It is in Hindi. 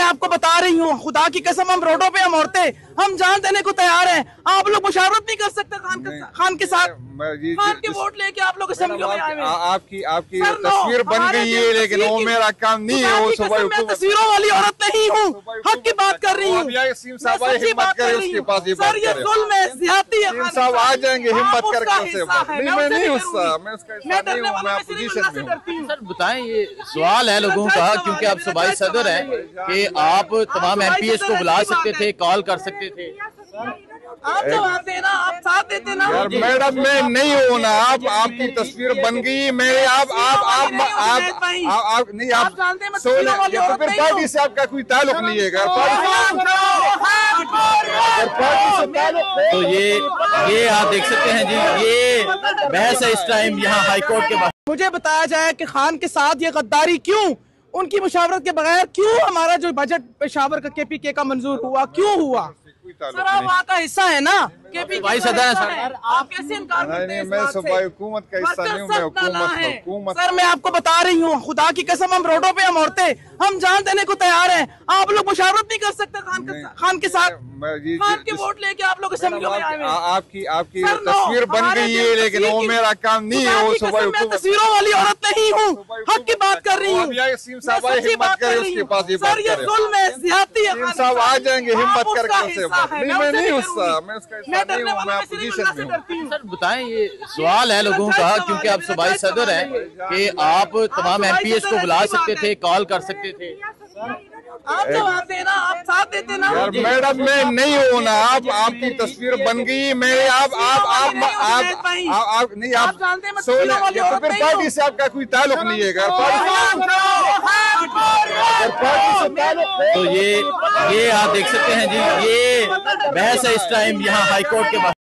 आपको बता रही हूँ, खुदा की कसम, हम रोडों पे, हम औरतें, हम जान देने को तैयार हैं। आप लोग मुशावरत नहीं कर सकते खान के साथ। खान के वोट लेके आप लोग असेंबली में आए हैं। आपकी तस्वीर बन गई है, लेकिन वो मेरा काम नहीं है। वो सुबह मैं तस्वीरों वाली औरत नहीं हूँ, हक की बात कर रही हूँ। सच्ची बात कर रही हूँ सर, ये जुल्म है, ज्यादती है। साहब आ जाएंगे हिम्मत करके। मैं नहीं गुस्सा, मैं उसका मैं डरने वालों में से नहीं, मैं से डरती हूँ। सर बताएं, ये सवाल है लोगों का, क्योंकि आप सूबाई सदर हैं, कि आप तमाम एमपीएस को बुला सकते थे, कॉल कर सकते थे। आप जवाब देना, आप साथ देते ना। यार मैडम, मैं नहीं हूँ ना। आपकी तस्वीर बन गई। मैं आप नहीं, आप जानते हैं तो फिर पार्टी से आपका कोई ताल्लुक नहीं है। तो ये आप देख सकते हैं जी, ये बहस है इस टाइम यहाँ हाईकोर्ट के बाद। मुझे बताया जाए कि खान के साथ ये गद्दारी क्यों, उनकी मुशावरत के बगैर क्यों हमारा जो बजट पेशावर का केपीके का मंजूर हुआ, क्यों हुआ? सर, आप वहाँ का हिस्सा है ना, भाई सदर है सर। आप कैसे इनकार करते हैं? मैं सूबाई हुकूमत का हिस्सा नहीं हूँ, मैं हुकूमत। सर, मैं आपको बता रही हूँ, खुदा की कसम, हम रोडों पे, हम औरतें, हम जान देने को तैयार हैं। आप लोग मुशावरत नहीं कर सकते खान के साथ। खान के वोट लेके आप लोग असेंबली में आए हैं। आपकी तस्वीर बन गई है, लेकिन वो मेरा काम नहीं है। वो सुबह मैं तस्वीरों वाली औरत नहीं हूँ, हक की बात कर रही हूँ। सच्ची बात कर रही हूँ। सर, ये जुल्म है, ज्यादती है। साहब आ जाएंगे हिम्मत करके। मैं नहीं गुस्सा, मैं उसका मैं डरने वालों में से नहीं, मैं से डरती हूँ। सर बताएं, ये सवाल है लोगों का, क्योंकि आप सूबाई सदर हैं, कि आप तमाम एमपीएस को बुला सकते थे, कॉल कर सकते थे। आप जवाब देना, आप साथ देते ना। यार मैडम, मैं नहीं हूँ ना। आपकी तस्वीर बन गई। मैं नहीं, आप जानते हैं तो फिर पार्टी से आपका कोई ताल्लुक नहीं है। तो ये आप देख सकते हैं जी, ये बहस है इस टाइम यहाँ हाईकोर्ट के बाद।